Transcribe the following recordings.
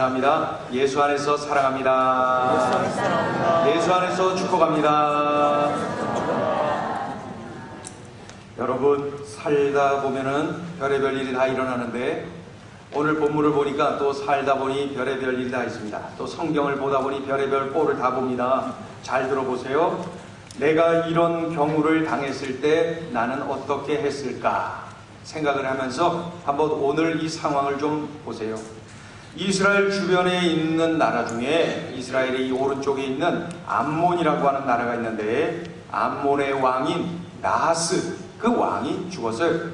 감사합니다. 예수 안에서 사랑합니다. 예수 안에서 축복합니다. 여러분, 살다 보면은 별의별 일이 다 일어나는데 오늘 본문을 보니까 또 살다 보니 별의별 일이 다 있습니다. 또 성경을 보다 보니 별의별 꼴을 다 봅니다. 잘 들어보세요. 내가 이런 경우를 당했을 때 나는 어떻게 했을까 생각을 하면서 한번 오늘 이 상황을 좀 보세요. 이스라엘 주변에 있는 나라 중에 이스라엘의 이 오른쪽에 있는 암몬이라고 하는 나라가 있는데, 암몬의 왕인 나하스, 그 왕이 죽었어요.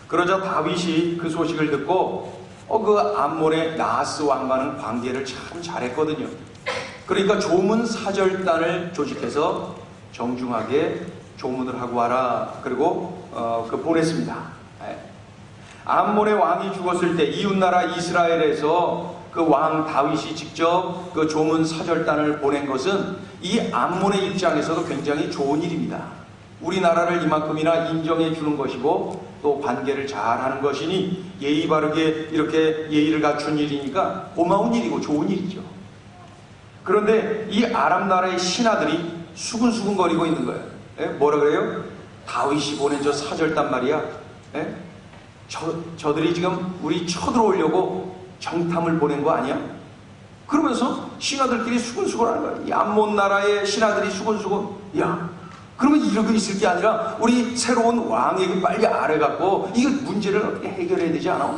그러자 다윗이 그 소식을 듣고 그 암몬의 나하스 왕과는 관계를 참 잘했거든요. 그러니까 조문 사절단을 조직해서 정중하게 조문을 하고 와라, 그리고 보냈습니다. 암몬의 왕이 죽었을 때 이웃나라 이스라엘에서 그 왕 다윗이 직접 그 조문 사절단을 보낸 것은 이 암몬의 입장에서도 굉장히 좋은 일입니다. 우리나라를 이만큼이나 인정해 주는 것이고 또 관계를 잘하는 것이니 예의 바르게 이렇게 예의를 갖춘 일이니까 고마운 일이고 좋은 일이죠. 그런데 이 아람 나라의 신하들이 수근수근거리고 있는 거예요. 뭐라 그래요? 다윗이 보낸 저 사절단 말이야. 저들이 지금 우리 쳐들어오려고 정탐을 보낸 거 아니야? 그러면서 신하들끼리 수근수근하는 거야. 이 암몬 나라의 신하들이 수근수근. 야, 그러면 이러고 있을 게 아니라 우리 새로운 왕에게 빨리 알아갖고 이거 문제를 어떻게 해결해야 되지 않아?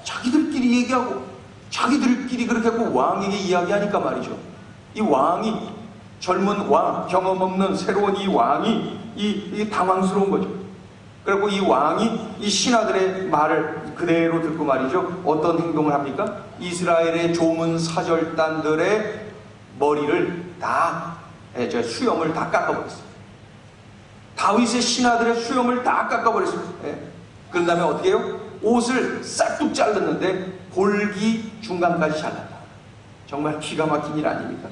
자기들끼리 얘기하고 자기들끼리 그렇게 하고 왕에게 이야기하니까 말이죠. 이 왕이, 젊은 왕, 경험 없는 새로운 이 왕이 이 당황스러운 거죠. 그리고 이 왕이 이 신하들의 말을 그대로 듣고 말이죠. 어떤 행동을 합니까? 이스라엘의 조문 사절단들의 머리를 다, 수염을 다 깎아버렸어요. 다윗의 신하들의 수염을 다 깎아버렸어요. 그런 다음에 어떻게 해요? 옷을 싹둑 잘랐는데 골기 중간까지 잘랐다. 정말 기가 막힌 일 아닙니까?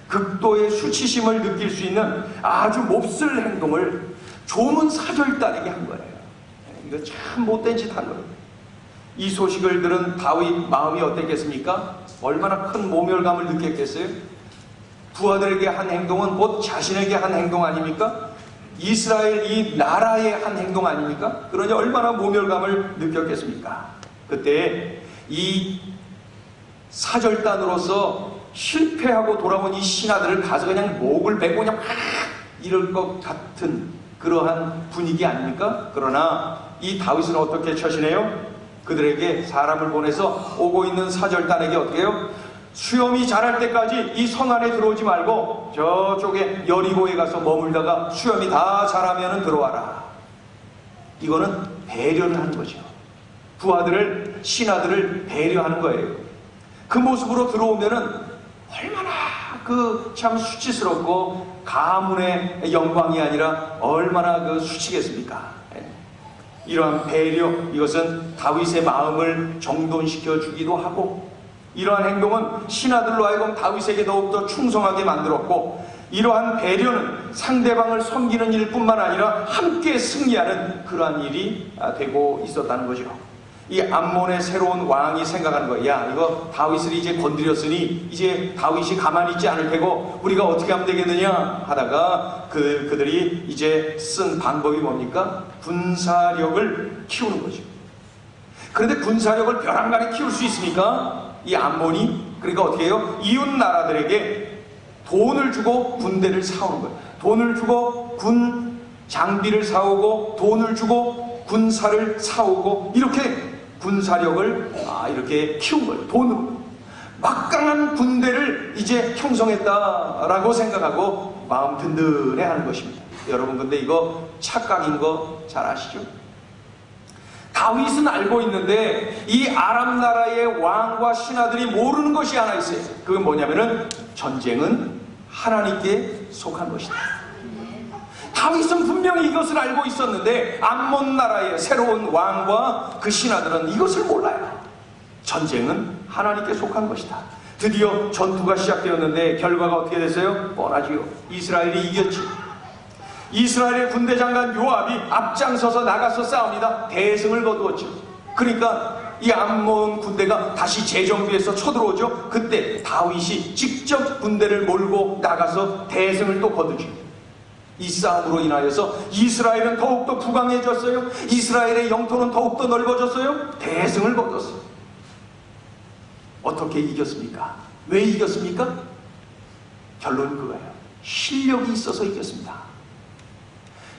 극도의 수치심을 느낄 수 있는 아주 몹쓸 행동을 조문 사절단에게 한 거예요. 이거 참 못된 짓 한 거예요. 이 소식을 들은 다윗 마음이 어땠겠습니까? 얼마나 큰 모멸감을 느꼈겠어요? 부하들에게 한 행동은 곧 자신에게 한 행동 아닙니까? 이스라엘 이 나라의 한 행동 아닙니까? 그러니 얼마나 모멸감을 느꼈겠습니까? 그때 이 사절단으로서 실패하고 돌아온 이 신하들을 가서 그냥 목을 베고 그냥 막 이럴 것 같은 그러한 분위기 아닙니까? 그러나 이 다윗은 어떻게 처신해요? 그들에게 사람을 보내서 오고 있는 사절단에게 어떻게 해요? 수염이 자랄 때까지 이 성 안에 들어오지 말고 저쪽에 여리고에 가서 머물다가 수염이 다 자라면 들어와라. 이거는 배려를 하는 거죠. 부하들을, 신하들을 배려하는 거예요. 그 모습으로 들어오면은 얼마나 참 수치스럽고 가문의 영광이 아니라 얼마나 수치겠습니까? 이러한 배려, 이것은 다윗의 마음을 정돈시켜 주기도 하고, 이러한 행동은 신하들로 하여금 다윗에게 더욱더 충성하게 만들었고, 이러한 배려는 상대방을 섬기는 일뿐만 아니라 함께 승리하는 그러한 일이 되고 있었다는 거죠. 이 암몬의 새로운 왕이 생각하는 거예요. 야, 이거 다윗을 이제 건드렸으니 이제 다윗이 가만히 있지 않을 테고 우리가 어떻게 하면 되겠느냐 하다가 그들이 이제 쓴 방법이 뭡니까? 군사력을 키우는 거죠. 그런데 군사력을 벼랑간에 키울 수 있습니까? 이 암몬이, 그러니까 어떻게 해요? 이웃 나라들에게 돈을 주고 군대를 사오는 거예요. 돈을 주고 군 장비를 사오고 돈을 주고 군사를 사오고 이렇게 군사력을 이렇게 키운 거예요. 돈으로. 막강한 군대를 이제 형성했다라고 생각하고 마음 든든해 하는 것입니다. 여러분, 근데 이거 착각인 거 잘 아시죠? 다윗은 알고 있는데 이 아람 나라의 왕과 신하들이 모르는 것이 하나 있어요. 그건 뭐냐면은 전쟁은 하나님께 속한 것이다. 다윗은 분명히 이것을 알고 있었는데 암몬 나라의 새로운 왕과 그 신하들은 이것을 몰라요. 전쟁은 하나님께 속한 것이다. 드디어 전투가 시작되었는데 결과가 어떻게 됐어요? 뻔하지요. 이스라엘이 이겼지. 이스라엘의 군대 장관 요압이 앞장서서 나가서 싸웁니다. 대승을 거두었죠. 그러니까 이 암몬 군대가 다시 재정비해서 쳐들어오죠. 그때 다윗이 직접 군대를 몰고 나가서 대승을 또 거두죠. 이 싸움으로 인하여서 이스라엘은 더욱더 부강해졌어요. 이스라엘의 영토는 더욱더 넓어졌어요. 대승을 거뒀어요. 어떻게 이겼습니까? 왜 이겼습니까? 결론은 그거예요. 실력이 있어서 이겼습니다.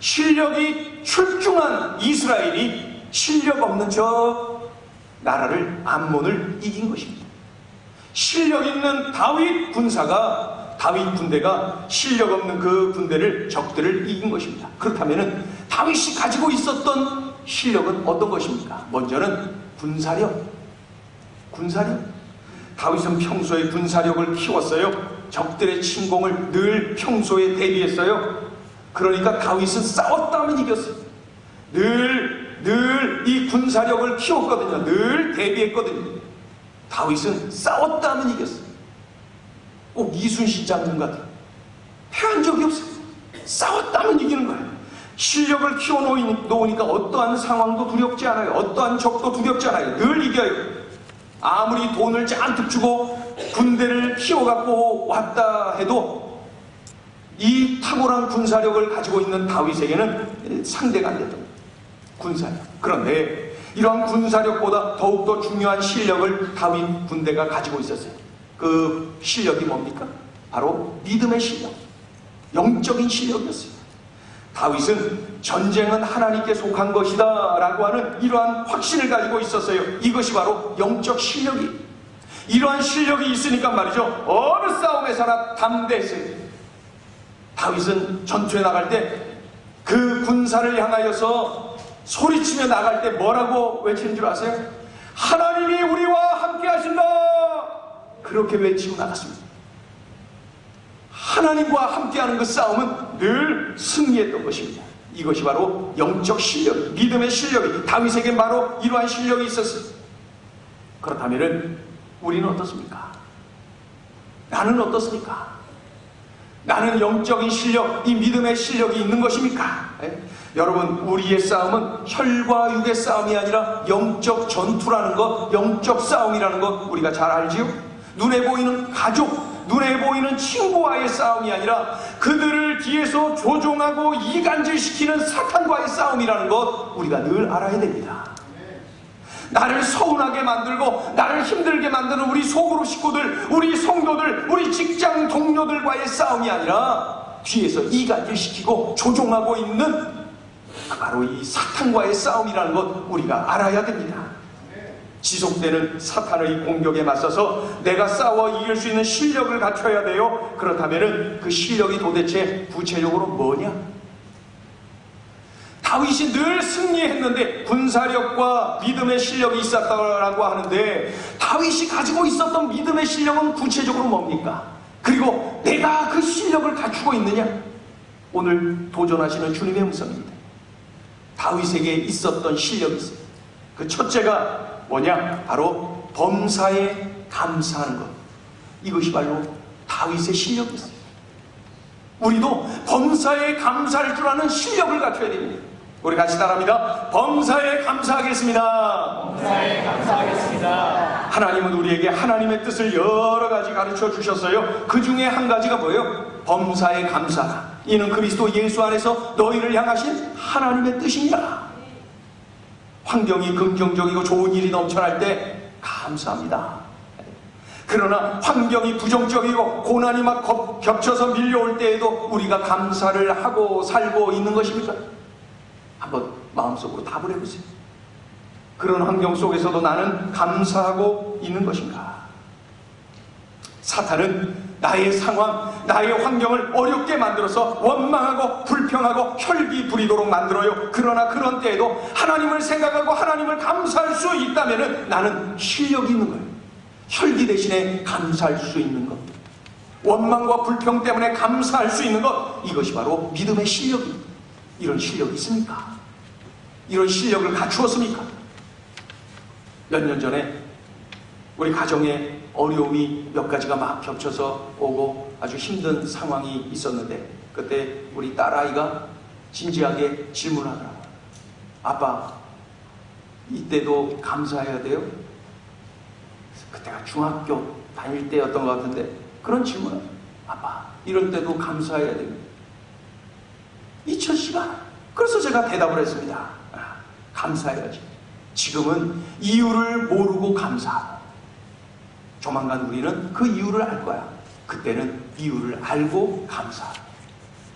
실력이 출중한 이스라엘이 실력 없는 저 나라를 암몬을 이긴 것입니다. 실력 있는 다윗 군대가 실력 없는 그 군대를 적들을 이긴 것입니다. 그렇다면 다윗이 가지고 있었던 실력은 어떤 것입니까? 먼저는 군사력. 다윗은 평소에 군사력을 키웠어요. 적들의 침공을 늘 평소에 대비했어요. 그러니까 다윗은 싸웠다면 이겼어요. 늘 이 군사력을 키웠거든요. 늘 대비했거든요. 다윗은 싸웠다면 이겼어요. 꼭 이순신 장군 같아요. 패한 적이 없어요. 싸웠다면 이기는 거예요. 실력을 키워놓으니까 어떠한 상황도 두렵지 않아요. 어떠한 적도 두렵지 않아요. 늘 이겨요. 아무리 돈을 잔뜩 주고 군대를 키워갖고 왔다 해도 이 탁월한 군사력을 가지고 있는 다윗에게는 상대가 안 됐던 군사력. 그런데 이러한 군사력보다 더욱더 중요한 실력을 다윗 군대가 가지고 있었어요. 그 실력이 뭡니까? 바로 믿음의 실력, 영적인 실력이었어요. 다윗은 전쟁은 하나님께 속한 것이다 라고 하는 이러한 확신을 가지고 있었어요. 이것이 바로 영적 실력이. 이러한 실력이 있으니까 말이죠, 어느 싸움에서나 담대했어요. 다윗은 전투에 나갈 때 그 군사를 향하여서 소리치며 나갈 때 뭐라고 외치는 줄 아세요? 하나님이 우리와 함께 하신다! 그렇게 외치고 나갔습니다. 하나님과 함께하는 그 싸움은 늘 승리했던 것입니다. 이것이 바로 영적 실력, 믿음의 실력이, 다윗에게 바로 이러한 실력이 있었어요. 그렇다면 우리는 어떻습니까? 나는 어떻습니까? 나는 영적인 실력, 이 믿음의 실력이 있는 것입니까? 여러분, 우리의 싸움은 혈과 육의 싸움이 아니라 영적 전투라는 것, 영적 싸움이라는 것 우리가 잘 알지요? 눈에 보이는 가족, 눈에 보이는 친구와의 싸움이 아니라 그들을 뒤에서 조종하고 이간질시키는 사탄과의 싸움이라는 것 우리가 늘 알아야 됩니다. 나를 서운하게 만들고 나를 힘들게 만드는 우리 소그룹 식구들, 우리 성도들, 우리 직장 동료들과의 싸움이 아니라 뒤에서 이간질시키고 조종하고 있는 바로 이 사탄과의 싸움이라는 것 우리가 알아야 됩니다. 지속되는 사탄의 공격에 맞서서 내가 싸워 이길 수 있는 실력을 갖춰야 돼요. 그렇다면 그 실력이 도대체 구체적으로 뭐냐? 다윗이 늘 승리했는데 군사력과 믿음의 실력이 있었다고 하는데 다윗이 가지고 있었던 믿음의 실력은 구체적으로 뭡니까? 그리고 내가 그 실력을 갖추고 있느냐? 오늘 도전하시는 주님의 음성입니다. 다윗에게 있었던 실력이 있어요. 그 첫째가 뭐냐? 바로 범사에 감사하는 것. 이것이 바로 다윗의 실력이었어요. 우리도 범사에 감사할 줄 아는 실력을 갖춰야 됩니다. 우리 같이 따라합니다. 범사에 감사하겠습니다. 범사에 감사하겠습니다. 하나님은 우리에게 하나님의 뜻을 여러 가지 가르쳐 주셨어요. 그 중에 한 가지가 뭐예요? 범사에 감사하라. 이는 그리스도 예수 안에서 너희를 향하신 하나님의 뜻이니라. 환경이 긍정적이고 좋은 일이 넘쳐날 때 감사합니다. 그러나 환경이 부정적이고 고난이 막 겹쳐서 밀려올 때에도 우리가 감사를 하고 살고 있는 것입니까? 한번 마음속으로 답을 해보세요. 그런 환경 속에서도 나는 감사하고 있는 것인가? 사탄은 나의 상황, 나의 환경을 어렵게 만들어서 원망하고 불평하고 혈기 부리도록 만들어요. 그러나 그런 때에도 하나님을 생각하고 하나님을 감사할 수 있다면 나는 실력이 있는 거예요. 혈기 대신에 감사할 수 있는 것, 원망과 불평 때문에 감사할 수 있는 것, 이것이 바로 믿음의 실력입니다. 이런 실력이 있습니까? 이런 실력을 갖추었습니까? 몇 년 전에 우리 가정에 어려움이 몇 가지가 막 겹쳐서 오고 아주 힘든 상황이 있었는데 그때 우리 딸아이가 진지하게 질문하더라고요. 아빠, 이때도 감사해야 돼요? 그때가 중학교 다닐 때였던 것 같은데 그런 질문을 아빠 이런 때도 감사해야 됩니다. 이철 씨가 그래서 제가 대답을 했습니다. 감사해야지. 지금은 이유를 모르고 감사하고 조만간 우리는 그 이유를 알 거야. 그때는 이유를 알고 감사하고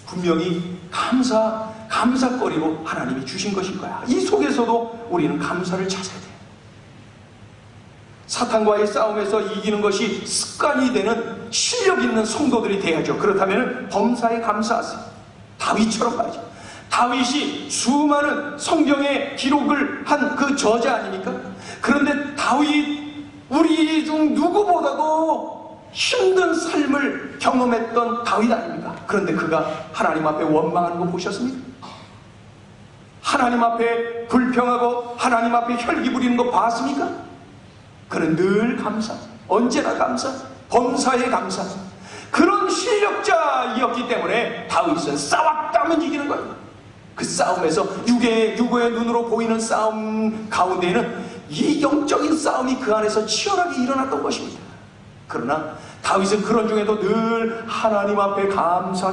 분명히 감사거리로 하나님이 주신 것일 거야. 이 속에서도 우리는 감사를 찾아야 돼. 사탄과의 싸움에서 이기는 것이 습관이 되는 실력 있는 성도들이 돼야죠. 그렇다면 범사에 감사하세요. 다윗처럼 말이죠. 다윗이 수많은 성경의 기록을 한 그 저자 아닙니까? 그런데 다윗 우리 중 누구보다도 힘든 삶을 경험했던 다윗 아닙니까? 그런데 그가 하나님 앞에 원망하는 거 보셨습니까? 하나님 앞에 불평하고 하나님 앞에 혈기 부리는 거 봤습니까? 그는 늘 감사, 언제나 감사, 범사에 감사. 그런 실력자이었기 때문에 다윗은 싸웠다면 이기는 거예요. 그 싸움에서 육의 눈으로 보이는 싸움 가운데에는 이 영적인 싸움이 그 안에서 치열하게 일어났던 것입니다. 그러나 다윗은 그런 중에도 늘 하나님 앞에 감사,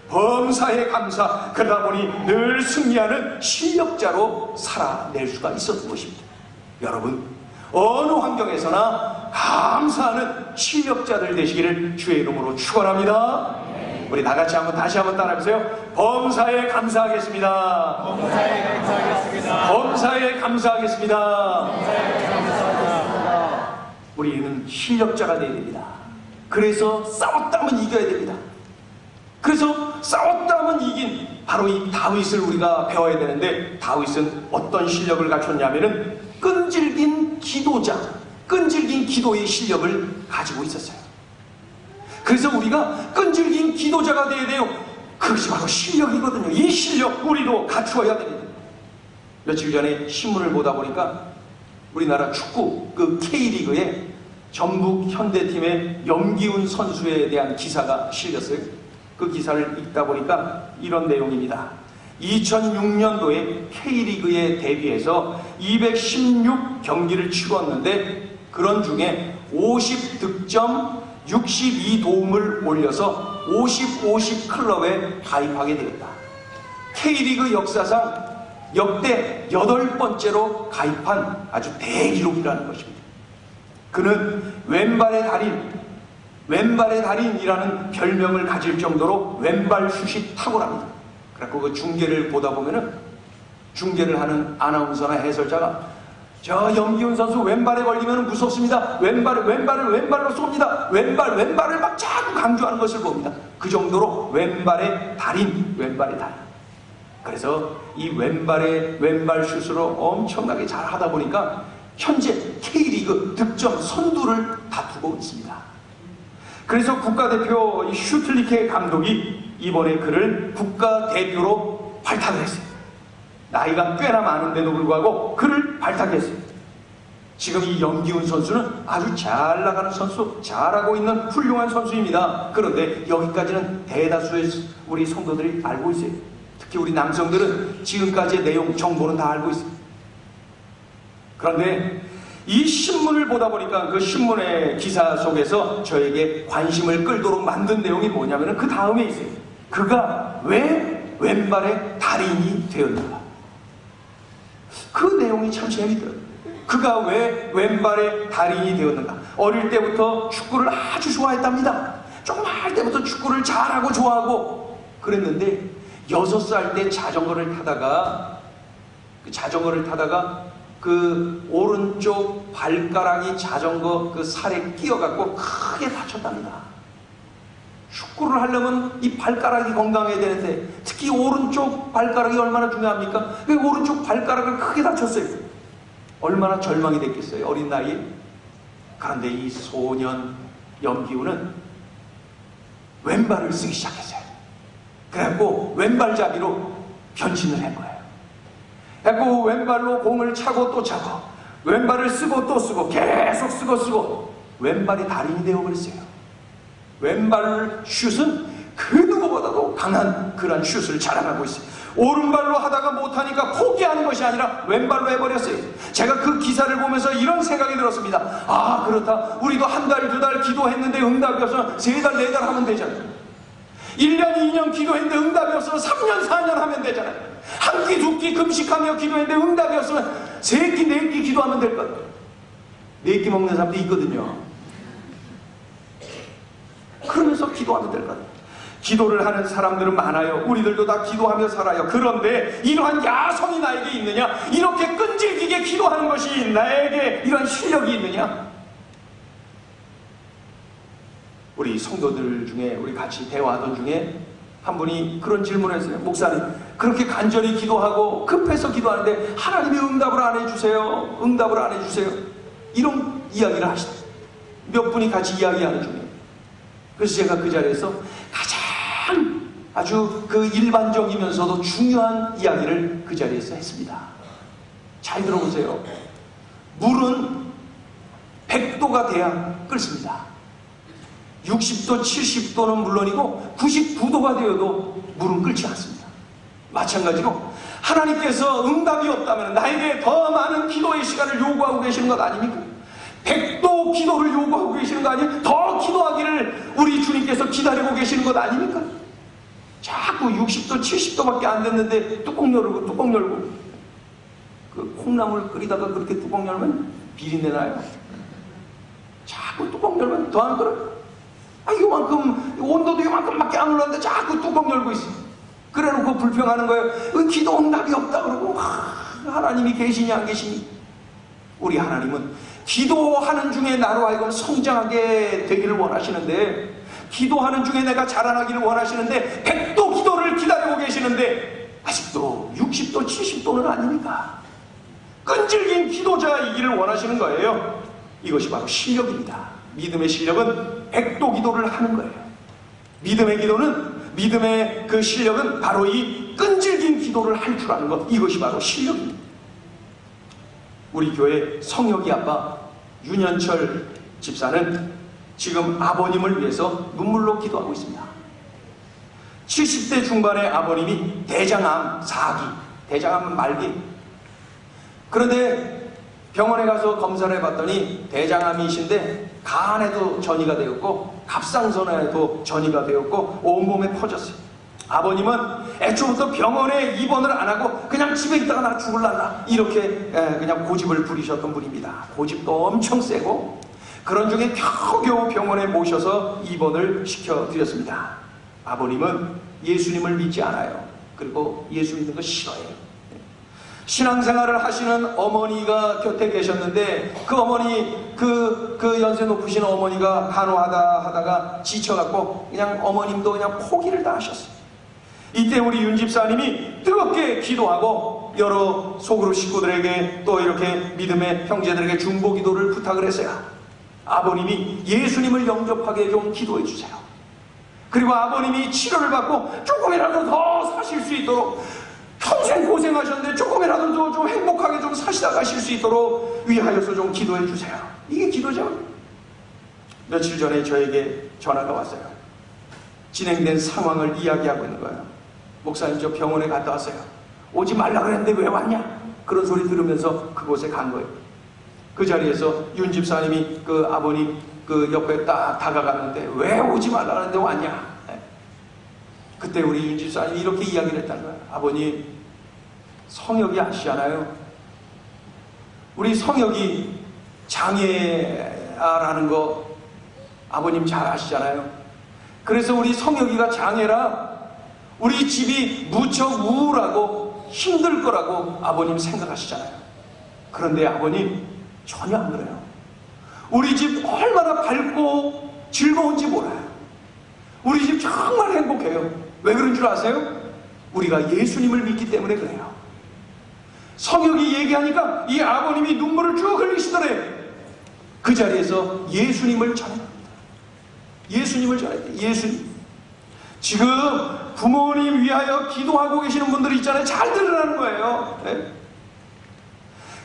범사에 감사, 그러다 보니 늘 승리하는 실력자로 살아낼 수가 있었던 것입니다. 여러분, 어느 환경에서나 감사하는 실력자들 되시기를 주의 이름으로 축원합니다. 우리 다같이 다시 한번 따라해보세요. 범사에 감사하겠습니다. 범사에 감사하겠습니다. 범사에 감사하겠습니다. 범사에 감사하겠습니다. 우리는 실력자가 되어야 됩니다. 그래서 싸웠다면 이겨야 됩니다. 그래서 싸웠다면 이긴 바로 이 다윗을 우리가 배워야 되는데, 다윗은 어떤 실력을 갖췄냐면은 끈질긴 기도자, 끈질긴 기도의 실력을 가지고 있었어요. 그래서 우리가 끈질긴 기도자가 되어야 돼요. 그것이 바로 실력이거든요. 이 실력 우리도 갖추어야 됩니다. 며칠 전에 신문을 보다 보니까 우리나라 축구 그 K리그에 전북 현대팀의 염기훈 선수에 대한 기사가 실렸어요. 그 기사를 읽다 보니까 이런 내용입니다. 2006년도에 K리그에 데뷔해서 216경기를 치렀는데 그런 중에 50득점 62도움을 올려서 50 클럽에 가입하게 되었다. K리그 역사상 역대 8번째로 가입한 아주 대기록이라는 것입니다. 그는 왼발의 달인이라는 별명을 가질 정도로 왼발 슛이 탁월합니다. 그래서 그 중계를 보다 보면은 중계를 하는 아나운서나 해설자가 저 염기훈 선수 왼발에 걸리면 무섭습니다. 왼발로 쏩니다. 왼발을 막 자꾸 강조하는 것을 봅니다. 그 정도로 왼발의 달인. 그래서 이 왼발 슛으로 엄청나게 잘 하다 보니까 현재 K리그 득점 선두를 다투고 있습니다. 그래서 국가대표 슈틀리케 감독이 이번에 그를 국가대표로 발탁을 했어요. 나이가 꽤나 많은데도 불구하고 그를 발탁했어요. 지금 이 염기훈 선수는 아주 잘 나가는 선수, 잘하고 있는 훌륭한 선수입니다. 그런데 여기까지는 대다수의 우리 성도들이 알고 있어요. 특히 우리 남성들은 지금까지의 내용, 정보는 다 알고 있어요. 그런데 이 신문을 보다 보니까 그 신문의 기사 속에서 저에게 관심을 끌도록 만든 내용이 뭐냐면 그 다음에 있어요. 그가 왜 왼발의 달인이 되었는가? 그 내용이 참 재밌더라고요. 그가 왜 왼발의 달인이 되었는가? 어릴 때부터 축구를 아주 좋아했답니다. 조그마할 때부터 축구를 잘하고 좋아하고 그랬는데 6살 때 자전거를 타다가 그 오른쪽 발가락이 자전거 그 살에 끼어갖고 크게 다쳤답니다. 축구를 하려면 이 발가락이 건강해야 되는데 특히 오른쪽 발가락이 얼마나 중요합니까? 그 오른쪽 발가락을 크게 다쳤어요. 얼마나 절망이 됐겠어요, 어린 나이에. 그런데 이 소년 염기훈은 왼발을 쓰기 시작했어요. 그래갖고 왼발잡이로 변신을 한 거예요. 그래갖고 왼발로 공을 차고 또 차고 왼발을 쓰고 또 쓰고 계속 쓰고 왼발이 달인이 되어버렸어요. 왼발 슛은 그 누구보다도 강한 그런 슛을 자랑하고 있어요. 오른발로 하다가 못하니까 포기하는 것이 아니라 왼발로 해버렸어요. 제가 그 기사를 보면서 이런 생각이 들었습니다. 아, 그렇다. 우리도 한 달, 두 달 기도했는데 응답이 없으면 세 달, 네 달 하면 되잖아요. 1년, 2년 기도했는데 응답이 없으면 3년, 4년 하면 되잖아요. 한 끼, 두 끼 금식하며 기도했는데 응답이 없으면 세 끼, 네 끼 기도하면 될 거예요. 네 끼 먹는 사람도 있거든요. 그러면서 기도하면 될 거예요. 기도를 하는 사람들은 많아요. 우리들도 다 기도하며 살아요. 그런데 이러한 야성이 나에게 있느냐? 이렇게 끈질기게 기도하는 것이 나에게 이런 실력이 있느냐? 우리 성도들 중에, 우리 같이 대화하던 중에 한 분이 그런 질문을 했어요. 목사님, 그렇게 간절히 기도하고 급해서 기도하는데 하나님이 응답을 안 해주세요. 응답을 안 해주세요. 이런 이야기를 하시더라고요. 몇 분이 같이 이야기하는 중에. 그래서 제가 그 자리에서 가장 아주 그 일반적이면서도 중요한 이야기를 그 자리에서 했습니다. 잘 들어보세요. 물은 100도가 돼야 끓습니다. 60도, 70도는 물론이고 99도가 되어도 물은 끓지 않습니다. 마찬가지로 하나님께서 응답이 없다면 나에게 더 많은 기도의 시간을 요구하고 계시는 것 아닙니까? 100도 기도를 요구하고 계시는 거 아니에요? 더 기도하기를 우리 주님께서 기다리고 계시는 것 아닙니까? 자꾸 60도, 70도밖에 안 됐는데 뚜껑 열고 그 콩나물 끓이다가 그렇게 뚜껑 열면 비린내 나요. 자꾸 뚜껑 열면 더 안 끓어요. 아, 요만큼 온도도 요만큼밖에 안 올랐는데 자꾸 뚜껑 열고 있어. 그래놓고 불평하는 거예요. 기도 응답이 없다 그러고 하나님이 계시니 안 계시니. 우리 하나님은 기도하는 중에 나로 하여금 성장하게 되기를 원하시는데, 기도하는 중에 내가 자라나기를 원하시는데 100도 기도를 기다리고 계시는데 아직도 60도 70도는 아닙니까? 끈질긴 기도자이기를 원하시는 거예요. 이것이 바로 실력입니다. 믿음의 실력은 100도 기도를 하는 거예요. 믿음의 기도는, 믿음의 그 실력은 바로 이 끈질긴 기도를 할 줄 아는 것, 이것이 바로 실력입니다. 우리 교회 성혁이 아빠 윤현철 집사는 지금 아버님을 위해서 눈물로 기도하고 있습니다. 70대 중반의 아버님이 대장암 4기, 대장암 말기. 그런데 병원에 가서 검사를 해봤더니 대장암이신데 간에도 전이가 되었고 갑상선에도 전이가 되었고 온몸에 퍼졌어요. 아버님은 애초부터 병원에 입원을 안 하고 그냥 집에 있다가 나 죽을란다 이렇게 그냥 고집을 부리셨던 분입니다. 고집도 엄청 세고, 그런 중에 겨우겨우 병원에 모셔서 입원을 시켜드렸습니다. 아버님은 예수님을 믿지 않아요. 그리고 예수 믿는 거 싫어해요. 신앙생활을 하시는 어머니가 곁에 계셨는데 그 어머니, 그 연세 높으신 어머니가 간호하다 하다가 지쳐갖고 그냥 어머님도 그냥 포기를 다 하셨어요. 이때 우리 윤 집사님이 뜨겁게 기도하고 여러 소그룹 식구들에게 또 이렇게 믿음의 형제들에게 중보 기도를 부탁을 했어요. 아버님이 예수님을 영접하게 좀 기도해 주세요. 그리고 아버님이 치료를 받고 조금이라도 더 사실 수 있도록, 평생 고생하셨는데 조금이라도 좀 행복하게 좀 사시다 가실 수 있도록 위하여서 좀 기도해 주세요. 이게 기도죠. 며칠 전에 저에게 전화가 왔어요. 진행된 상황을 이야기하고 있는 거예요. 목사님, 저 병원에 갔다 왔어요. 오지 말라 그랬는데 왜 왔냐? 그런 소리 들으면서 그곳에 간 거예요. 그 자리에서 윤 집사님이 그 아버님 그 옆에 딱 다가갔는데 왜 오지 말라 그랬는데 왔냐? 그때 우리 윤 집사님이 이렇게 이야기를 했다는 거예요. 아버님, 성혁이 아시잖아요. 우리 성혁이 장애라는 거 아버님 잘 아시잖아요. 그래서 우리 성혁이가 장애라 우리 집이 무척 우울하고 힘들 거라고 아버님 생각하시잖아요. 그런데 아버님 전혀 안 그래요. 우리 집 얼마나 밝고 즐거운지 몰라요. 우리 집 정말 행복해요. 왜 그런 줄 아세요? 우리가 예수님을 믿기 때문에 그래요. 성혁이 얘기하니까 이 아버님이 눈물을 쭉 흘리시더래요. 그 자리에서 예수님을 전합니다. 예수님을 전합니다. 예수님. 지금 부모님 위하여 기도하고 계시는 분들이 있잖아요. 잘 들으라는 거예요. 네?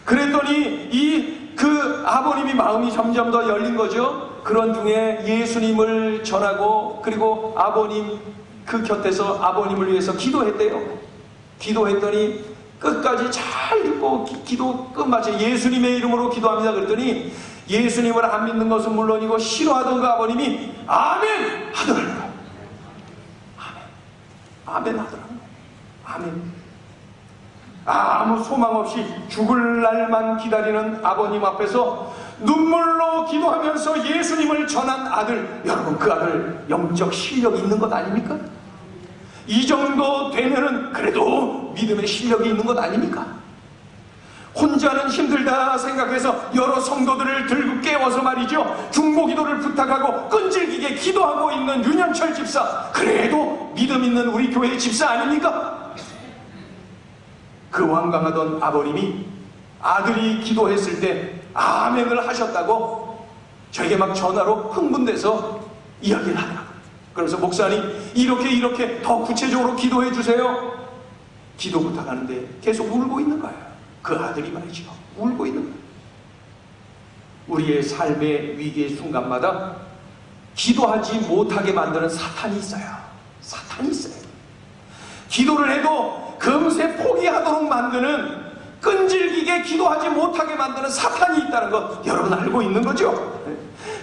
그랬더니 그 아버님이 마음이 점점 더 열린 거죠. 그런 중에 예수님을 전하고, 그리고 아버님 그 곁에서 아버님을 위해서 기도했대요. 기도했더니 끝까지 잘 읽고 기도 끝마쳐 예수님의 이름으로 기도합니다. 그랬더니 예수님을 안 믿는 것은 물론이고 싫어하던 그 아버님이 아멘 하더라는 거예요. 아멘 하더라는 거예요. 아멘. 아무 소망 없이 죽을 날만 기다리는 아버님 앞에서 눈물로 기도하면서 예수님을 전한 아들, 여러분 그 아들 영적 실력이 있는 것 아닙니까? 이 정도 되면은 그래도 믿음의 실력이 있는 것 아닙니까? 혼자는 힘들다 생각해서 여러 성도들을 들고 깨워서 말이죠, 중보기도를 부탁하고 끈질기게 기도하고 있는 윤현철 집사, 그래도 믿음 있는 우리 교회의 집사 아닙니까? 그 완강하던 아버님이 아들이 기도했을 때 아멘을 하셨다고 저에게 막 전화로 흥분돼서 이야기를 하더라고요. 그래서 목사님 이렇게 더 구체적으로 기도해 주세요. 기도 부탁하는데 계속 울고 있는 거예요. 그 아들이 말이죠. 울고 있는 거예요. 우리의 삶의 위기의 순간마다 기도하지 못하게 만드는 사탄이 있어요. 사탄이 있어요. 기도를 해도 금세 포기하도록 만드는, 끈질기게 기도하지 못하게 만드는 사탄이 있다는 것 여러분 알고 있는 거죠?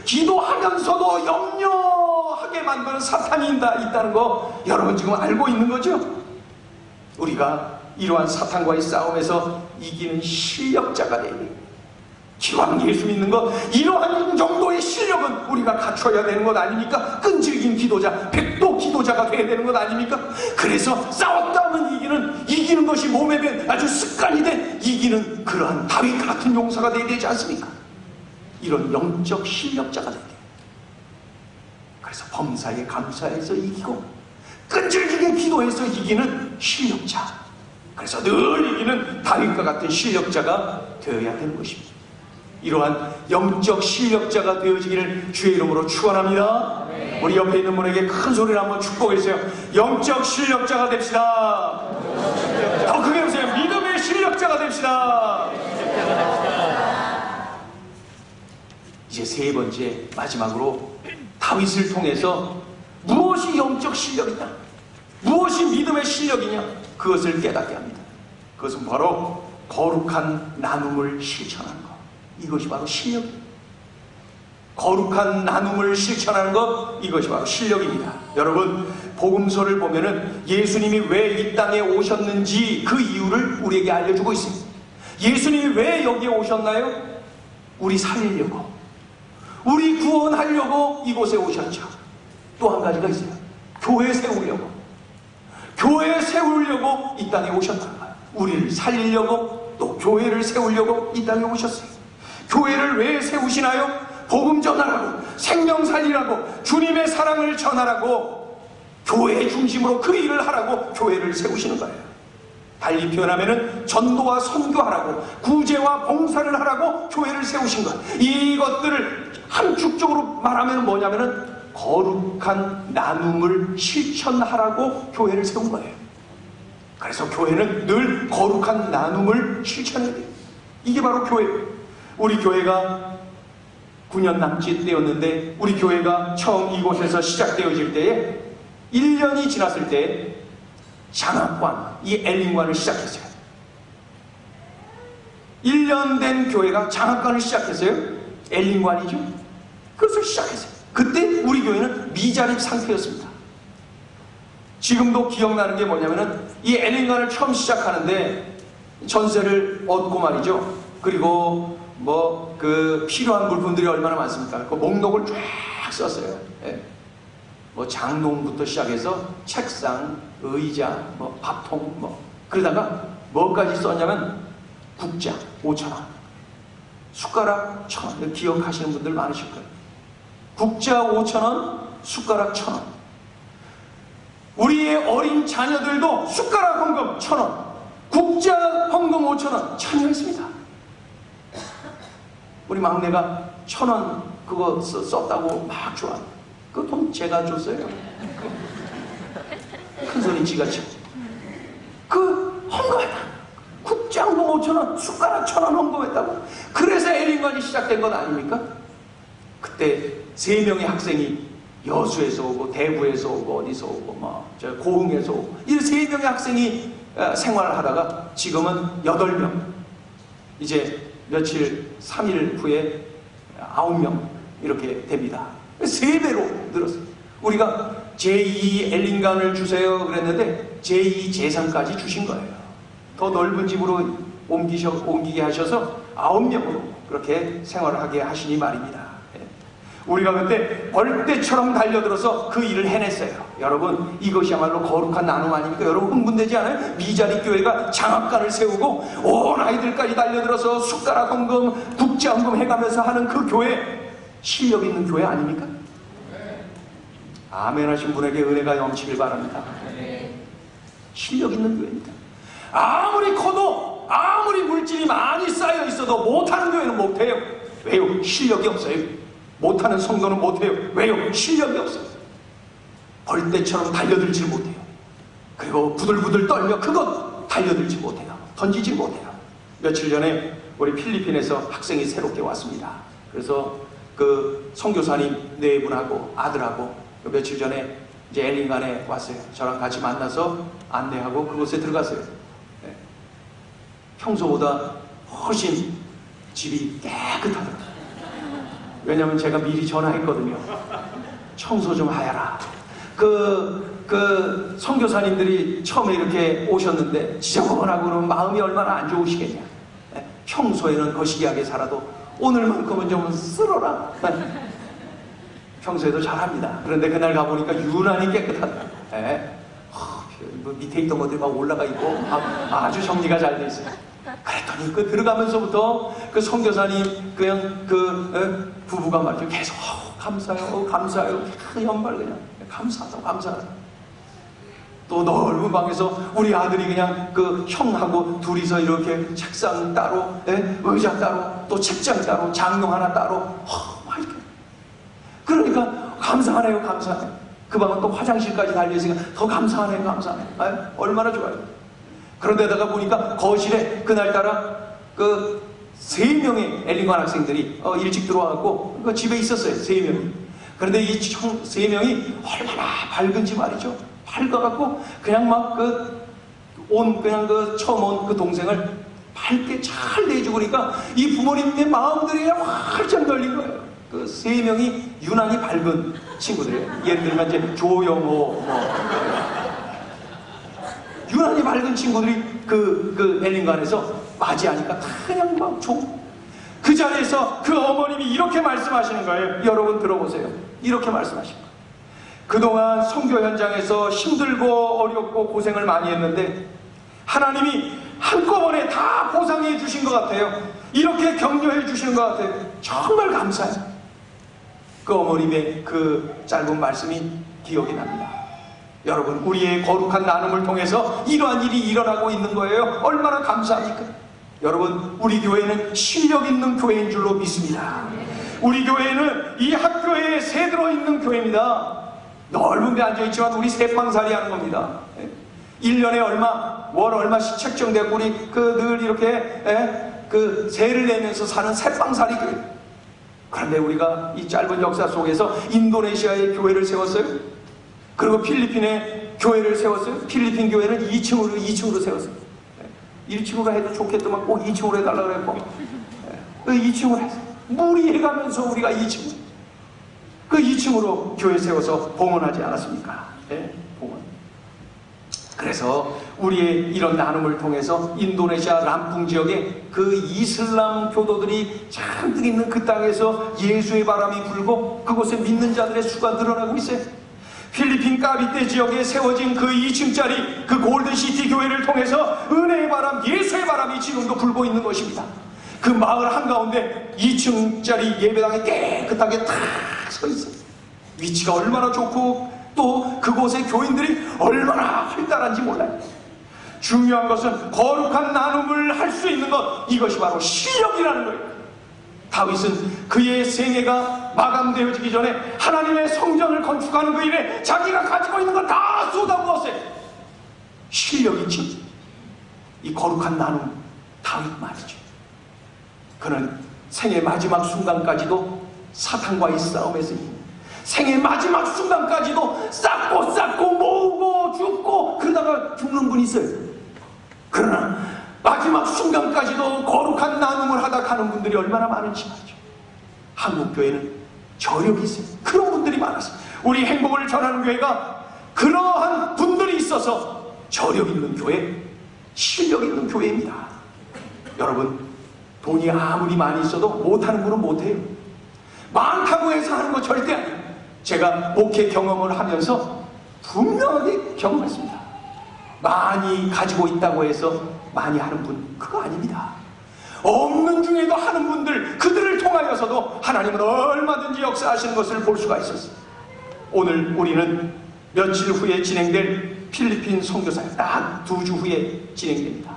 기도하면서도 염려하게 만드는 사탄이 있다는 거 여러분 지금 알고 있는 거죠? 우리가 이러한 사탄과의 싸움에서 이기는 실력자가 되야 돼요. 기왕 예수 믿는 것, 이러한 정도의 실력은 우리가 갖춰야 되는 것 아닙니까? 끈질긴 기도자, 백도 기도자가 돼야 되는 것 아닙니까? 그래서 싸웠다면 이기는 것이 몸에 밴 아주 습관이 돼 이기는 그러한 다윗 같은 용사가 되어야 되지 않습니까? 이런 영적 실력자가 돼야 돼요. 그래서 범사에 감사해서 이기고 끈질기게 기도해서 이기는 실력자, 그래서 늘 이기는 다윗과 같은 실력자가 되어야 되는 것입니다. 이러한 영적 실력자가 되어지기를 주의 이름으로 축원합니다. 우리 옆에 있는 분에게 큰 소리를 한번 축복해주세요. 영적 실력자가 됩시다. 더 크게 해보세요. 믿음의 실력자가 됩시다. 이제 세 번째, 마지막으로 다윗을 통해서 무엇이 영적 실력이냐, 무엇이 믿음의 실력이냐, 그것을 깨닫게 합니다. 그것은 바로 거룩한 나눔을 실천하는 것. 이것이 바로 실력입니다. 거룩한 나눔을 실천하는 것, 이것이 바로 실력입니다. 여러분, 복음서를 보면은 예수님이 왜 이 땅에 오셨는지 그 이유를 우리에게 알려주고 있습니다. 예수님이 왜 여기에 오셨나요? 우리 살리려고, 우리 구원하려고 이곳에 오셨죠. 또 한 가지가 있어요. 교회 세우려고, 교회 세우려고 이 땅에 오셨다는 거예요. 우리를 살리려고, 또 교회를 세우려고 이 땅에 오셨어요. 교회를 왜 세우시나요? 복음 전하라고, 생명 살리라고, 주님의 사랑을 전하라고, 교회 중심으로 그 일을 하라고 교회를 세우시는 거예요. 달리 표현하면은 전도와 선교하라고, 구제와 봉사를 하라고 교회를 세우신 거예요. 이것들을 함축적으로 말하면 뭐냐면은 거룩한 나눔을 실천하라고 교회를 세운 거예요. 그래서 교회는 늘 거룩한 나눔을 실천해야 돼요. 이게 바로 교회예요. 우리 교회가 9년 남짓 되었는데, 우리 교회가 처음 이곳에서 시작되어질 때에 1년이 지났을 때 장학관, 이 엘링관을 시작했어요. 1년 된 교회가 장학관을 시작했어요. 엘링관이죠. 그것을 시작했어요. 그때 우리 교회는 미자립 상태였습니다. 지금도 기억나는 게 뭐냐면은 이 엘링관을 처음 시작하는데 전세를 얻고 말이죠. 그리고 그 필요한 물품들이 얼마나 많습니까? 그 목록을 쫙 썼어요. 예. 장롱부터 시작해서 책상, 의자, 밥통, 그러다가 뭐까지 썼냐면 국자 5,000원, 숟가락 1,000원. 기억하시는 분들 많으실 거예요. 국자 5,000원, 숟가락 1,000원. 우리의 어린 자녀들도 숟가락 헌금 1,000원, 국자 헌금 5,000원 참여했습니다. 우리 막내가 1,000원 그거 썼다고 막 좋아. 그 돈 제가 줬어요. 큰 소리 지가 치고. 그 헌금했다. 국자 헌금 5,000원, 숟가락 1,000원 헌금했다고. 그래서 엘링관이 시작된 건 아닙니까? 그때 3명의 학생이 여수에서 오고, 대구에서 오고, 어디서 오고, 고흥에서 오고, 이 3명의 학생이 생활하다가 지금은 8명, 이제 며칠 3일 후에 9명 이렇게 됩니다. 3배로 늘었어요. 우리가 제2 엘링간을 주세요 그랬는데 제2 제3까지 주신 거예요. 더 넓은 집으로 옮기게 하셔서 9명으로 그렇게 생활하게 하시니 말입니다. 우리가 그때 벌떼처럼 달려들어서 그 일을 해냈어요. 여러분, 이것이야말로 거룩한 나눔 아닙니까? 여러분 흥분되지 않아요? 미자리 교회가 장학관을 세우고 온 아이들까지 달려들어서 숟가락 헌금, 국제 헌금 해가면서 하는 그 교회, 실력 있는 교회 아닙니까? 아멘 하신 분에게 은혜가 넘치길 바랍니다. 실력 있는 교회입니다. 아무리 커도, 아무리 물질이 많이 쌓여 있어도 못하는 교회는 못해요. 왜요? 실력이 없어요. 못하는 성도는 못해요. 왜요? 실력이 없어요. 벌떼처럼 달려들지 못해요. 그리고 부들부들 떨며 그것 달려들지 못해요. 던지지 못해요. 며칠 전에 우리 필리핀에서 학생이 새롭게 왔습니다. 그래서 그 선교사님 4분하고 아들하고 며칠 전에 이제 엘링간에 왔어요. 저랑 같이 만나서 안내하고 그곳에 들어갔어요. 네. 평소보다 훨씬 집이 깨끗하더라고요. 왜냐면 제가 미리 전화했거든요. 청소 좀 하여라. 그 선교사님들이 처음에 이렇게 오셨는데 지저분하고 그러면 마음이 얼마나 안 좋으시겠냐. 네. 평소에는 거시기하게 살아도 오늘만큼은 좀 쓸어라. 네. 평소에도 잘합니다. 그런데 그날 가보니까 유난히 깨끗하다. 네. 밑에 있던 것들이 막 올라가 있고 아주 정리가 잘 돼 있어요. 그랬더니 그 들어가면서부터 그 선교사님 그냥 부부가 말이죠. 계속 감사해요, 감사해요. 그 연말 그냥 감사하다. 또 넓은 방에서 우리 아들이 그냥 그 형하고 둘이서 이렇게 책상 따로, 의자 따로, 또 책장 따로, 장롱 하나 따로, 막 이렇게. 그러니까 감사하네요. 그 방은 또 화장실까지 달려있으니까 더 감사하네요. 얼마나 좋아요. 그런데다가 보니까 거실에 그날따라 그 3명의 엘링간 학생들이 일찍 들어와갖고 그 집에 있었어요. 3명이. 그런데 이 3명이 얼마나 밝은지 말이죠. 밝아갖고 그냥 막 그냥 처음 온 그 동생을 밝게 잘 내주고 그러니까 이 부모님의 마음들이 활짝 열린 거예요. 그 3명이 유난히 밝은 친구들이에요. 예를 들면 이제 조영호, 유난히 밝은 친구들이 그 엘링간에서 맞이하니까 그냥 막 그 자리에서 그 어머님이 이렇게 말씀하시는 거예요. 여러분 들어보세요. 이렇게 말씀하신 거예요. 그동안 선교 현장에서 힘들고 어렵고 고생을 많이 했는데 하나님이 한꺼번에 다 보상해 주신 것 같아요. 이렇게 격려해 주시는 것 같아요. 정말 감사해요. 그 어머님의 그 짧은 말씀이 기억이 납니다. 여러분, 우리의 거룩한 나눔을 통해서 이러한 일이 일어나고 있는 거예요. 얼마나 감사합니까? 여러분, 우리 교회는 실력 있는 교회인 줄로 믿습니다. 우리 교회는 이 학교에 새 들어있는 교회입니다. 넓은 데 앉아있지만 우리 새빵살이 하는 겁니다. 1년에 얼마, 월 얼마씩 책정되고 우리 늘 이렇게 그 세를 내면서 사는 새빵살이 교회. 그런데 우리가 이 짧은 역사 속에서 인도네시아의 교회를 세웠어요. 그리고 필리핀에 교회를 세웠어요. 필리핀 교회는 2층으로 세웠어요. 1층으로 해도 좋겠더만 꼭 2층으로 해달라고 그랬고 2층으로 했어요. 무리해가면서 우리가 2층, 그 2층으로 교회 세워서 봉헌하지 않았습니까? 봉헌. 그래서 우리의 이런 나눔을 통해서 인도네시아 람풍 지역에 그 이슬람 교도들이 잔뜩 있는 그 땅에서 예수의 바람이 불고 그곳에 믿는 자들의 수가 늘어나고 있어요. 필리핀 까비떼 지역에 세워진 그 2층짜리 그 골든시티 교회를 통해서 은혜의 바람, 예수의 바람이 지금도 불고 있는 것입니다. 그 마을 한가운데 2층짜리 예배당에 깨끗하게 탁 서 있어요. 위치가 얼마나 좋고 또 그곳의 교인들이 얼마나 활달한지 몰라요. 중요한 것은 거룩한 나눔을 할 수 있는 것, 이것이 바로 실력이라는 거예요. 다윗은 그의 생애가 마감되어지기 전에 하나님의 성전을 건축하는 그 일에 자기가 가지고 있는 걸 다 쏟아부었어요. 실력 있지. 이 거룩한 나눔, 다윗 말이죠. 그는 생의 마지막 순간까지도 사탄과의 싸움에서 생의 마지막 순간까지도 쌓고 모으고 죽고 그러다가 죽는 분이 있어요. 그러나 마지막 순간까지도 거룩한 나눔을 하다 가는 분들이 얼마나 많은지 말이죠. 한국교회는 저력이 있어요. 그런 분들이 많았어요. 우리 행복을 전하는 교회가 그러한 분들이 있어서 저력 있는 교회, 실력 있는 교회입니다. 여러분, 돈이 아무리 많이 있어도 못하는 분은 못해요. 많다고 해서 하는 거 절대 아니에요. 제가 목회 경험을 하면서 분명하게 경험했습니다. 많이 가지고 있다고 해서 많이 하는 분, 그거 아닙니다. 없는 중에도 하는 분들, 그들을 통하여서도 하나님은 얼마든지 역사하시는 것을 볼 수가 있었어요. 오늘 우리는 며칠 후에 진행될 필리핀 선교사역, 딱 2주 후에 진행됩니다.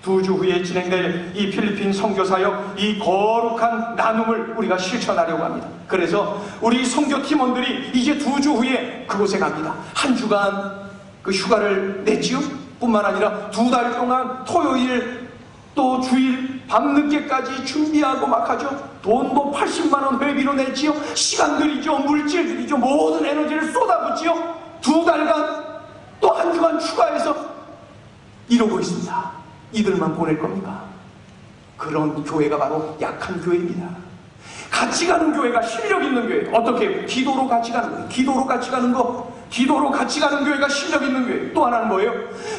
2주 후에 진행될 이 필리핀 선교사역, 이 거룩한 나눔을 우리가 실천하려고 합니다. 그래서 우리 선교 팀원들이 이제 2주 후에 그곳에 갑니다. 한 주간 그 휴가를 냈지요. 뿐만 아니라 2달 동안 토요일 또 주일 밤늦게까지 준비하고 막 하죠. 돈도 80만 원 회비로 냈지요. 시간들이죠, 물질들이죠, 모든 에너지를 쏟아붓지요. 2달간 또 한 주간 추가해서 이러고 있습니다. 이들만 보낼 겁니까? 그런 교회가 바로 약한 교회입니다. 같이 가는 교회가 실력 있는 교회. 어떻게? 기도로 같이 가는 거예요. 기도로 같이 가는 거. 기도로 같이 가는 교회가 실력 있는 교회. 또 하나는 뭐예요?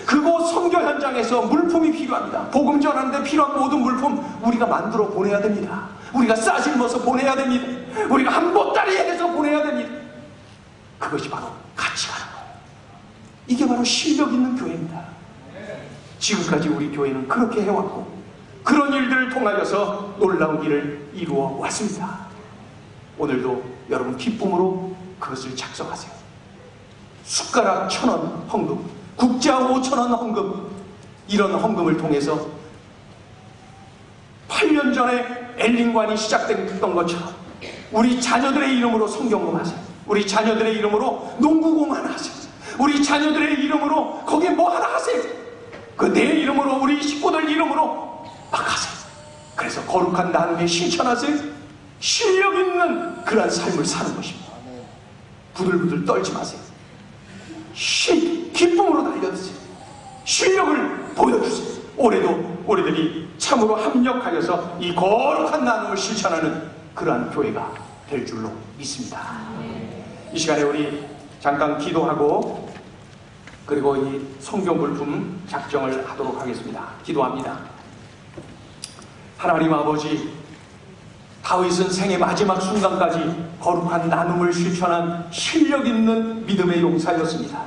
그곳 선교 현장에서 물품이 필요합니다. 복음 전하는데 필요한 모든 물품 우리가 만들어 보내야 됩니다. 우리가 싸질러서 보내야 됩니다. 우리가 한 보따리 해서 보내야 됩니다. 그것이 바로 같이 가는 거예요. 이게 바로 실력 있는 교회입니다. 지금까지 우리 교회는 그렇게 해왔고 그런 일들을 통하여서 놀라운 일을 이루어 왔습니다. 오늘도 여러분 기쁨으로 그것을 작성하세요. 숟가락 1,000원 헌금, 국자 5,000원 헌금, 이런 헌금을 통해서 8년 전에 엘린관이 시작됐던 것처럼 우리 자녀들의 이름으로 성경금 하세요. 우리 자녀들의 이름으로 농구공 하나 하세요. 우리 자녀들의 이름으로 거기에 뭐 하나 하세요. 그 내 이름으로, 우리 식구들 이름으로 막 하세요. 그래서 거룩한 나눔에 실천하세요. 실력 있는 그런 삶을 사는 것입니다. 부들부들 떨지 마세요. 기쁨으로 달려드세요. 실력을 보여주세요. 올해도 우리들이 참으로 합력하여서 이 거룩한 나눔을 실천하는 그러한 교회가 될 줄로 믿습니다. 이 시간에 우리 잠깐 기도하고 그리고 이 성경 물품 작정을 하도록 하겠습니다. 기도합니다. 하나님 아버지, 다윗은 생의 마지막 순간까지 거룩한 나눔을 실천한 실력 있는 믿음의 용사였습니다.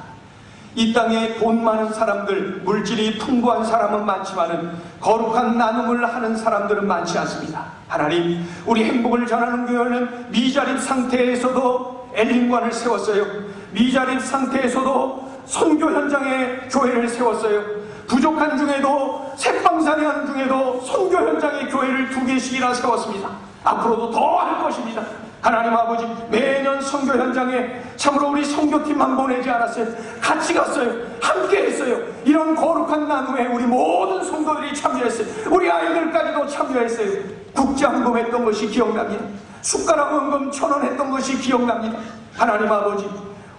이 땅에 돈 많은 사람들, 물질이 풍부한 사람은 많지만은 거룩한 나눔을 하는 사람들은 많지 않습니다. 하나님, 우리 행복을 전하는 교회는 미자립 상태에서도 엘린관을 세웠어요. 미자립 상태에서도 선교 현장에 교회를 세웠어요. 부족한 중에도, 색방산에 하는 중에도 선교 현장에 교회를 2개씩이나 세웠습니다. 앞으로도 더 할 것입니다. 하나님 아버지, 매년 선교 현장에 참으로 우리 선교팀만 보내지 않았어요. 같이 갔어요. 함께 했어요. 이런 거룩한 나눔에 우리 모든 성도들이 참여했어요. 우리 아이들까지도 참여했어요. 국자 헌금했던 것이 기억납니다. 숟가락 헌금 1,000원 했던 것이 기억납니다. 하나님 아버지,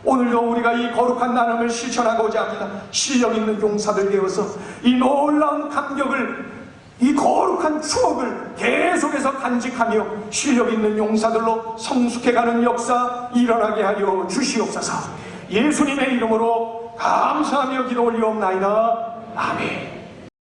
오늘도 우리가 이 거룩한 나눔을 실천하고자 합니다. 실력 있는 용사들 되어서 이 놀라운 감격을, 이 거룩한 추억을 계속해서 간직하며 실력 있는 용사들로 성숙해가는 역사 일어나게 하여 주시옵소서. 예수님의 이름으로 감사하며 기도 올리옵나이다. 아멘.